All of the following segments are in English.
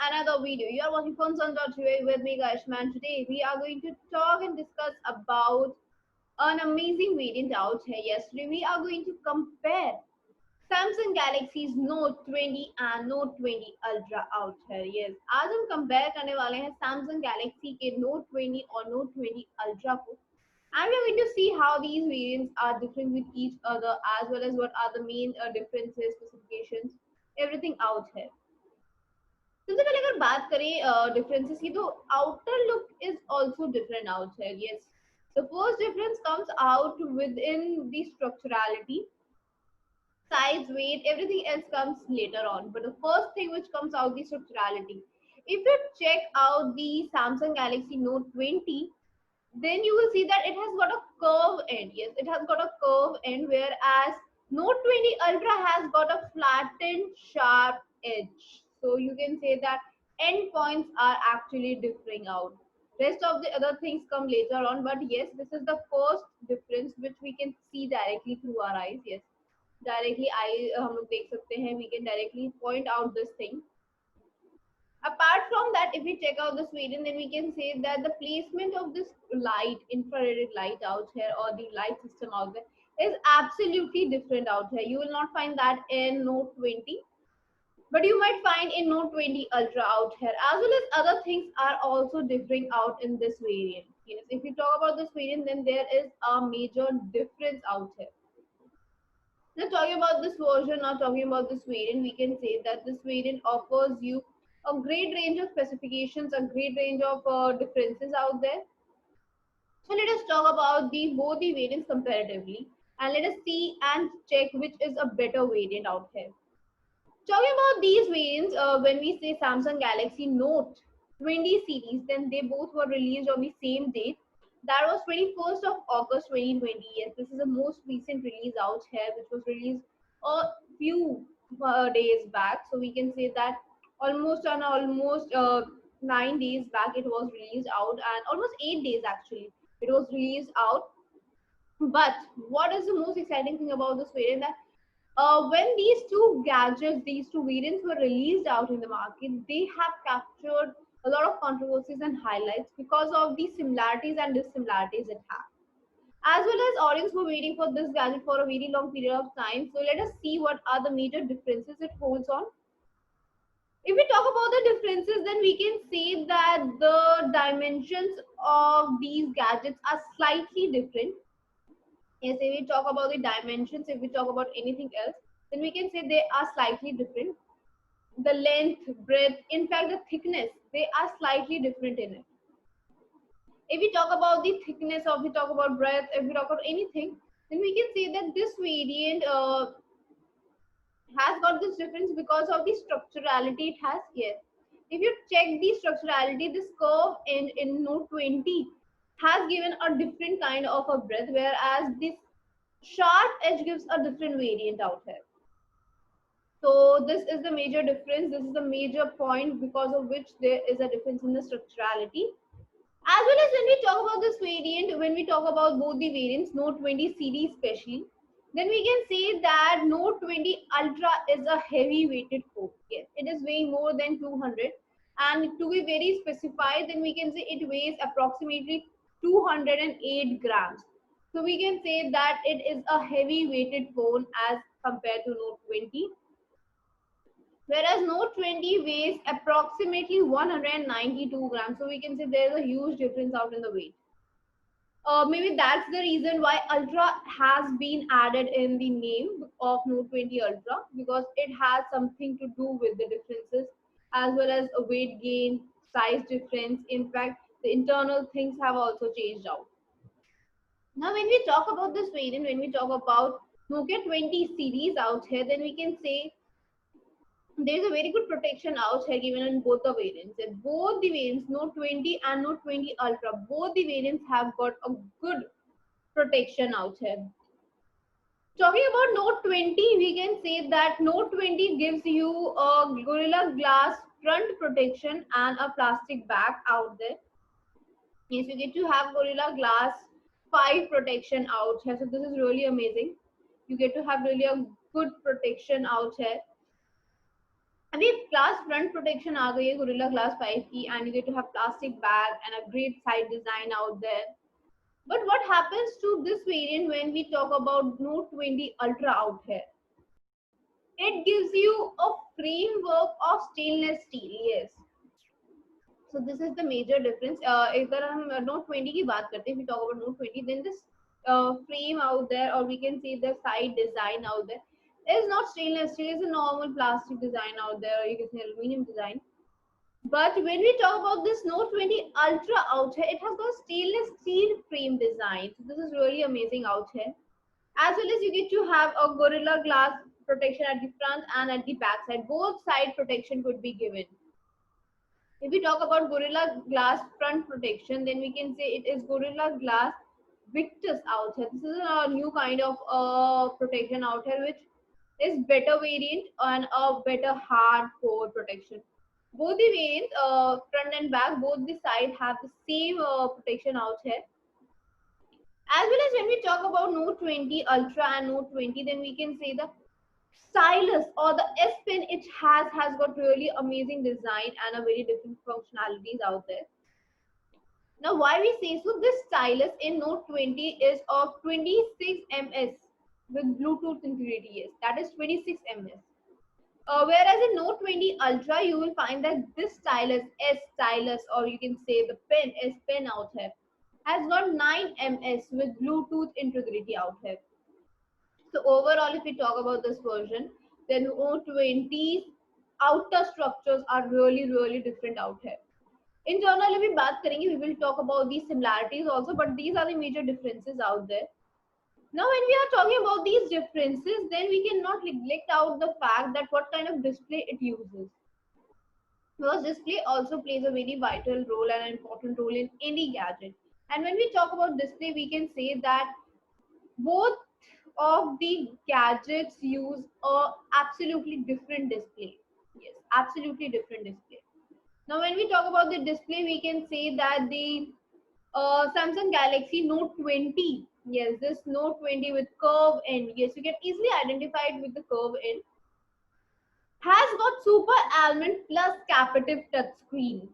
another video. You are watching Funson.ua with me, Gashman. Today we are going to talk and discuss about an amazing variant out here. Yesterday we are going to compare Samsung Galaxy's Note 20 and Note 20 Ultra out here. Yes, आज हम compare करने वाले हैं Samsung Galaxy के Note 20 और Note 20 Ultra को. And we are going to see how these variants are different with each other, as well as what are the main differences, specifications, everything out here. सबसे पहले अगर बात करें differences की, तो outer look is also different out here. Yes, the first difference comes out within the structurality, size, weight, everything else comes later on, but the first thing which comes out, the structurality. If you check out the Samsung Galaxy Note 20, then you will see that it has got a curve end. Yes, it has got a curve end, whereas Note 20 Ultra has got a flattened sharp edge. So you can say that end points are actually differing out. Rest of the other things come later on, but yes, this is the first difference which we can see directly through our eyes. Yes, directly eye हम लोग देख सकते हैं, we can directly point out this thing. Apart from that, if we check out this variant, then we can say that the placement of this light, infrared light out here, or the light system out there, is absolutely different out here. You will not find that in Note 20, but you might find in Note 20 Ultra out here, as well as other things are also differing out in this variant. Yes, if you talk about this variant, then there is a major difference out here. Now talking about this version, now talking about this variant, we can say that this variant offers you a great range of specifications, a great range of differences out there. So let us talk about both the variants comparatively, and let us see and check which is a better variant out here. Talking about these variants, when we say Samsung Galaxy Note 20 series, then they both were released on the same date. That was 21st of August 2020. Yes, this is the most recent release out here, which was released a few days back. So we can say that almost 9 days back it was released out, and almost 8 days actually it was released out. But what is the most exciting thing about this variant, that when these two gadgets, these two variants were released out in the market, they have captured a lot of controversies and highlights because of the similarities and dissimilarities it has. As well as audience were waiting for this gadget for a very long period of time. So let us see what are the major differences it holds on. If we talk about the differences, then we can say that the dimensions of these gadgets are slightly different. Yes, if we talk about the dimensions, if we talk about anything else, then we can say they are slightly different. The length, breadth, in fact the thickness, they are slightly different in it. If we talk about the thickness, or if we talk about breadth, if we talk about anything, then we can say that this variant has got this difference because of the structurality it has. Yes, if you check the structurality, this curve in Note 20 has given a different kind of a breadth, whereas this sharp edge gives a different variant out here. So this is the major difference. This is the major point because of which there is a difference in the structurality. As well as when we talk about this variant, when we talk about both the variants, Note 20 series especially, then we can say that Note 20 Ultra is a heavy weighted phone. Yes, it is weighing more than 200. And to be very specified, then we can say it weighs approximately 208 grams. So we can say that it is a heavy weighted phone as compared to Note 20. Whereas Note 20 weighs approximately 192 grams. So we can say there is a huge difference out in the weight. Maybe that's the reason why Ultra has been added in the name of Note 20 Ultra, because it has something to do with the differences, as well as a weight gain, size difference. In fact, the internal things have also changed out. Now, when we talk about this variant, when we talk about Nokia 20 series out here, then we can say there's a very good protection out here given in both the variants. And both the variants, Note 20 and Note 20 Ultra, both the variants have got a good protection out here. Talking about Note 20, we can say that Note 20 gives you a Gorilla Glass front protection and a plastic back out there. Yes, you get to have Gorilla Glass 5 protection out here. So this is really amazing. You get to have really a good protection out here. अभी class front protection आ गई है gorilla glass 5 की, and you get to have plastic bag and a great side design out there. But what happens to this variant when we talk about Note 20 Ultra out here? It gives you a framework of stainless steel. Yes. So this is the major difference. अगर हम Note 20 की बात करते हैं, if we talk about Note 20, then this frame out there, or we can say the side design out there, is not stainless steel. It's a normal plastic design out there, or you can say aluminum design. But when we talk about this Note 20 Ultra out here, it has got stainless steel frame design. So this is really amazing out here. As well as you get to have a Gorilla Glass protection at the front and at the back side. Both side protection could be given. If we talk about Gorilla Glass front protection, then we can say it is Gorilla Glass Victus out here. This is a new kind of protection out here, which is better variant and a better hardcore protection. Both the variants, front and back, both the side have the same protection out here. As well as when we talk about Note 20 Ultra and Note 20, then we can say the stylus or the S Pen it has got really amazing design and a very different functionalities out there. Now, why we say so? This stylus in Note 20 is of 26 ms with Bluetooth integrity. Yes, that is 26 ms. Whereas in Note 20 Ultra, you will find that this stylus, S stylus, or you can say the pen, S Pen out here, has got 9 ms with Bluetooth integrity out here. So overall, if we talk about this version, then Note 20's outer structures are really different out here. In general, if we baat karenge, we will talk about these similarities also, but these are the major differences out there. Now, when we are talking about these differences, then we cannot neglect out the fact that what kind of display it uses. Because display also plays a very vital role and an important role in any gadget. And when we talk about display, we can say that both of the gadgets use a absolutely different display. Yes, absolutely different display. Now, when we talk about the display, we can say that the Samsung Galaxy Note 20. Yes, this Note 20 with curve end. Yes, you can easily identify it with the curve end. Has got Super Almond plus capacitive touchscreen.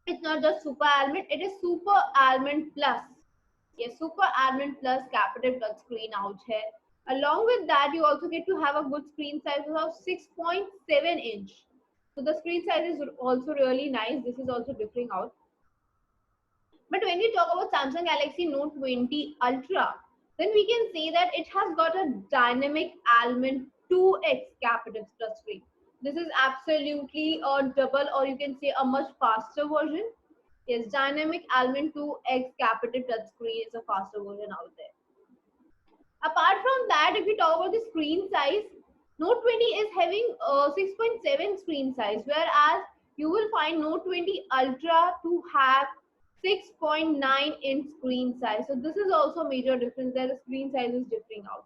It's not just Super Almond, it is Super Almond Plus. Yes, Super Almond Plus capacitive touchscreen out here. Along with that, you also get to have a good screen size of 6.7 inch. So the screen size is also really nice. This is also differing out. But when we talk about Samsung Galaxy Note 20 Ultra, then we can say that it has got a dynamic Almond 2x capacitive touchscreen. This is absolutely a double, or you can say a much faster version. Yes, dynamic Almond 2x capacitive touchscreen is a faster version out there. Apart from that, if we talk about the screen size, Note 20 is having 6.7 screen size, whereas you will find Note 20 Ultra to have 6.9 inch screen size. So this is also a major difference that the screen size is differing out.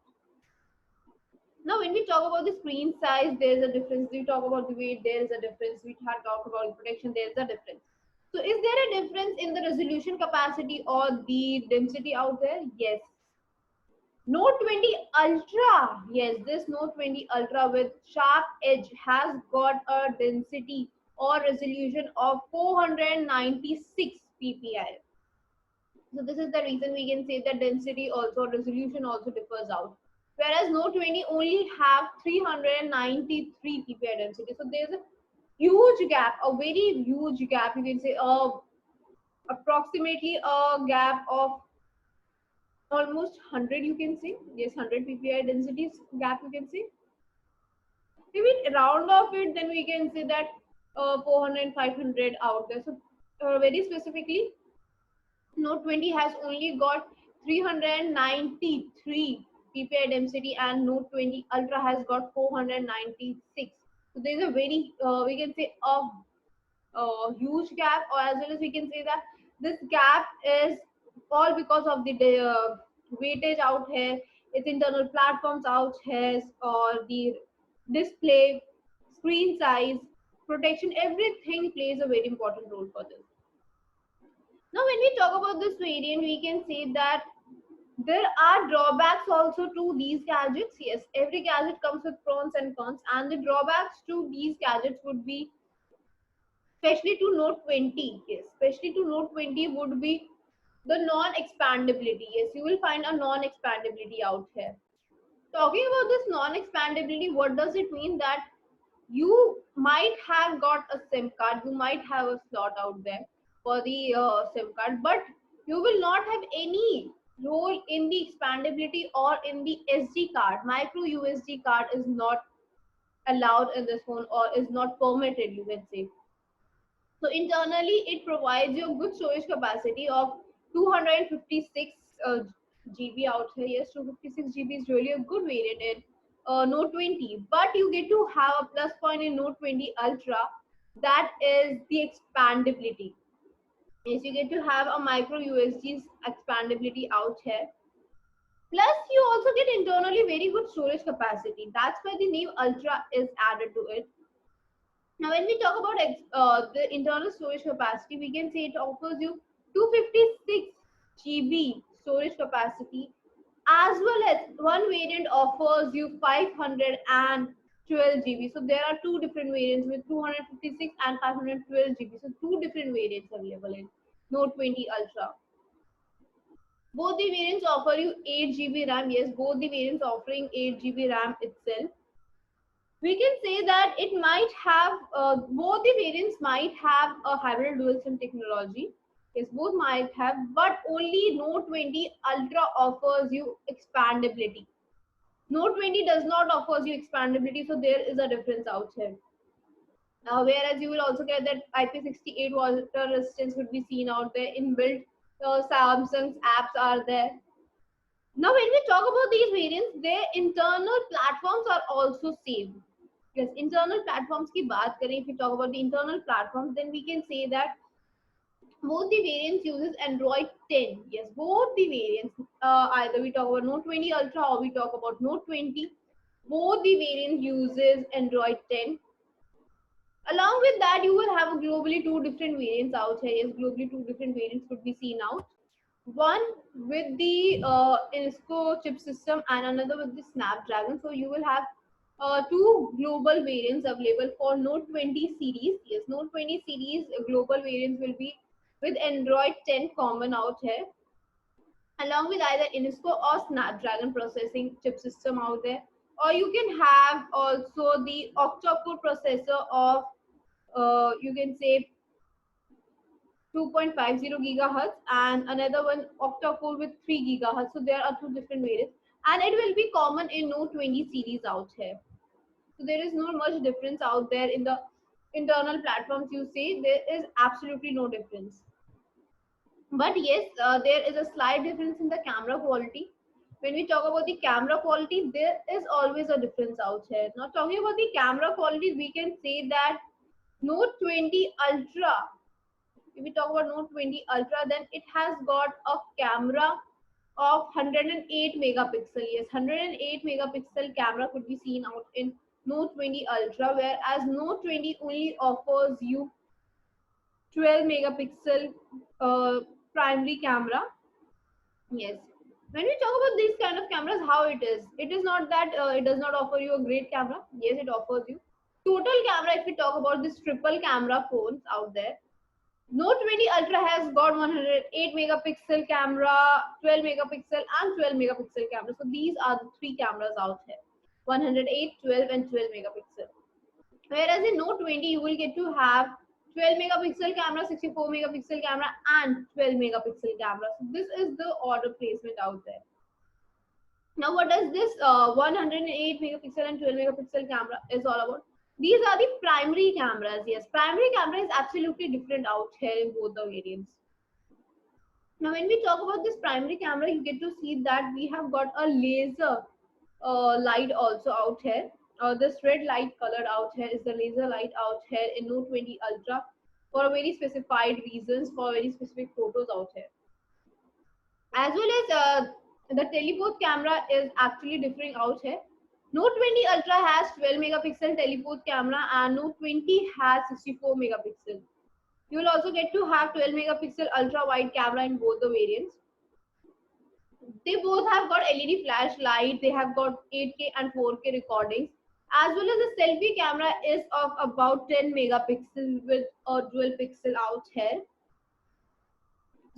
Now, when we talk about the screen size, there is a difference. We talk about the weight, there is a difference. We had talked about the protection, there is a difference. So is there a difference in the resolution capacity or the density out there? Yes. Note 20 Ultra, yes, this Note 20 Ultra with sharp edge has got a density or resolution of 496 ppi. So this is the reason we can say that density also, resolution also differs out. Whereas Note 20 only have 393 ppi density. So there's a huge gap, a very huge gap. You can say approximately a gap of almost 100, you can say. Yes, 100 ppi density gap, you can say. If we round off it, then we can say that 400 and 500 out there. So very specifically, Note 20 has only got 393 ppi density, and Note 20 Ultra has got 496. So there is a very we can say a huge gap, or as well as we can say that this gap is all because of the weightage out here, its internal platforms out here, or the display, screen size, protection, everything plays a very important role for this. Now, when we talk about this variant, we can say that there are drawbacks also to these gadgets. Yes, every gadget comes with pros and cons, and the drawbacks to these gadgets would be, especially to Note 20. Yes, especially to Note 20 would be the non-expandability. Yes, you will find a non-expandability out here. Talking about this non-expandability, what does it mean? That you might have got a SIM card, you might have a slot out there for the SIM card, but you will not have any role in the expandability or in the SD card. Micro USB card is not allowed in this phone, or is not permitted, you can say. So internally, it provides you a good storage capacity of 256 GB out here. Yes, 256 GB is really a good variant in Note 20. But you get to have a plus point in Note 20 Ultra, that is the expandability. Yes, you get to have a micro USB's expandability out here. Plus, you also get internally very good storage capacity. That's why the name Ultra is added to it. Now, when we talk about the internal storage capacity, we can say it offers you 256 GB storage capacity, as well as one variant offers you 512 GB. So there are two different variants with 256 and 512 GB. So two different variants available in Note 20 Ultra. Both the variants offer you 8 GB RAM. Yes, both the variants offering 8 GB RAM itself. We can say that it might have, both the variants might have a hybrid dual SIM technology. Yes, both might have, but only Note 20 Ultra offers you expandability. Note 20 does not offers you expandability, so there is a difference out here. Whereas you will also get that IP68 water resistance would be seen out there. Inbuilt Samsung's apps are there. Now, when we talk about these variants, their internal platforms are also same. Yes, internal platforms की बात करें, if we talk about the internal platforms, then we can say that both the variants uses Android 10. Yes, both the variants, either we talk about Note 20 Ultra or we talk about Note 20, both the variants uses Android 10. Along with that, you will have globally two different variants out here. Yes, globally two different variants could be seen out. One with the Innisco chip system and another with the Snapdragon. So you will have two global variants available for Note 20 series. Yes, Note 20 series global variants will be with Android 10 common out here, along with either Innisco or Snapdragon processing chip system out there. Or you can have also the octa-core processor of, you can say, 2.50 gigahertz, and another one octa-core with 3 gigahertz. So there are two different variants, and it will be common in Note 20 series out here. So there is no much difference out there in the internal platforms. You say there is absolutely no difference. But yes, there is a slight difference in the camera quality. When we talk about the camera quality, there is always a difference out here. Now, talking about the camera quality, we can say that Note 20 Ultra, if we talk about Note 20 Ultra, then it has got a camera of 108 megapixel. Yes, 108 megapixel camera could be seen out in Note 20 Ultra, whereas Note 20 only offers you 12 megapixel primary camera. Yes. When we talk about these kind of cameras, how it is not that it does not offer you a great camera. Yes, it offers you total camera. If we talk about this triple camera phones out there, Note 20 Ultra has got 108 megapixel camera, 12 megapixel and 12 megapixel camera. So these are the three cameras out here, 108, 12 and 12 megapixel. Whereas in Note 20, you will get to have 12 megapixel camera, 64 megapixel camera and 12 megapixel camera. So this is the order placement out there. Now, what does this 108 megapixel and 12 megapixel camera is all about? These are the primary cameras. Yes, primary camera is absolutely different out here in both the variants. Now, when we talk about this primary camera, you get to see that we have got a laser light also out here. This red light colored out here is the laser light out here in Note 20 Ultra for very specified reasons, for very specific photos out here. As well as the teleport camera is actually differing out here. Note 20 Ultra has 12 megapixel teleport camera and Note 20 has 64 megapixel. You will also get to have 12 megapixel ultra wide camera in both the variants. They both have got LED flashlight. They have got 8K and 4K recordings, as well as the selfie camera is of about 10 megapixel with a dual pixel out here.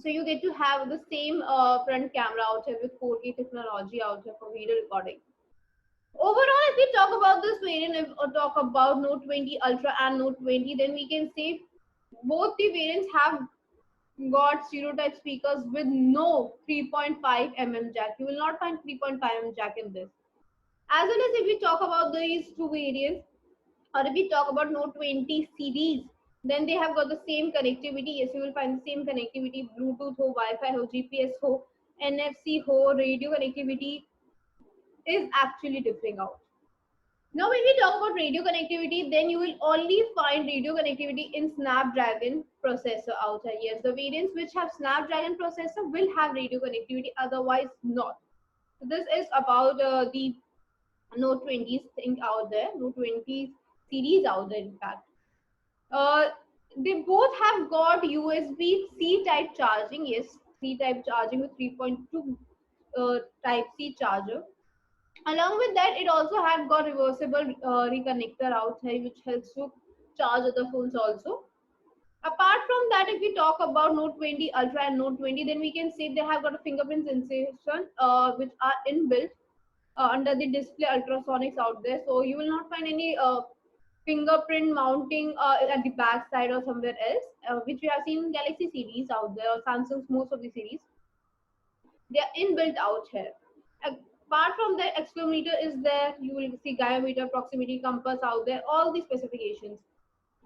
So you get to have the same front camera out here with 4K technology out here for video recording. Overall, if we talk about this variant, if or talk about Note 20 Ultra and Note 20, then we can say both the variants have got stereotype speakers with no 3.5 jack. You will not find 3.5 jack in this. As well as if we talk about these two variants, or if we talk about Note 20 series, then they have got the same connectivity. Yes, you will find the same connectivity: Bluetooth ho, Wi-Fi ho, GPS ho, NFC ho. Radio connectivity is actually differing out. Now, when we talk about radio connectivity, then you will only find radio connectivity in Snapdragon processor out here. Yes, the variants which have Snapdragon processor will have radio connectivity, otherwise not. So this is about the Note 20s thing out there, Note 20 series out there, in fact. Uh, they both have got USB-C type charging. Yes, C type charging with 3.2 type C charger. Along with that, it also have got reversible reconnector out here, which helps to charge other phones also. Apart from that, if we talk about Note 20 Ultra and Note 20, then we can say they have got a fingerprint sensation, which are inbuilt under the display ultrasonics out there. So you will not find any fingerprint mounting at the back side or somewhere else, which we have seen in Galaxy series out there, or Samsung's most of the series. They are inbuilt out here. Apart from the accelerometer is there, you will see gyroscope, proximity compass out there, all the specifications.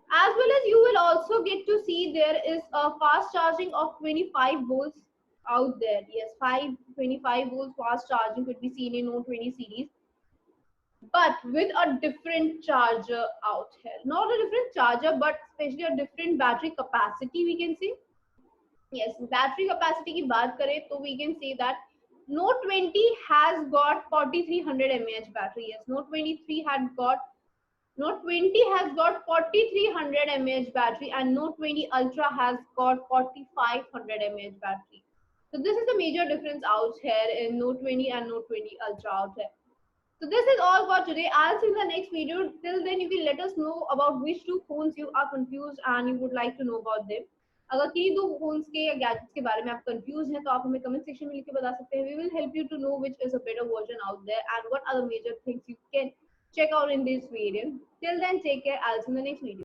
As well as you will also get to see there is a fast charging of 25 volts out there. Yes, 525 volts fast charging could be seen in Note 20 series, but with a different charger out here. Not a different charger, but especially a different battery capacity, we can say. Yes, battery capacity की बात करें तो we can say that Note 20 has got 4300 mAh battery. Yes, Note 20 has got 4300 mAh battery, and Note 20 Ultra has got 4500 mAh battery. So this is the major difference out here in Note 20 and Note 20 Ultra out here. So this is all for today. I'll see you in the next video. Till then, you can let us know about which two phones you are confused and you would like to know about them. अगर किन्हीं दो phones के या gadgets के बारे में आप confuse हैं तो आप हमें कमेंट सेक्शन में लिख के बता सकते हैं. We will help you to know which is a better version out there and what are the major things you can check out in this variant. Till then, take care. I'll see you in the next video.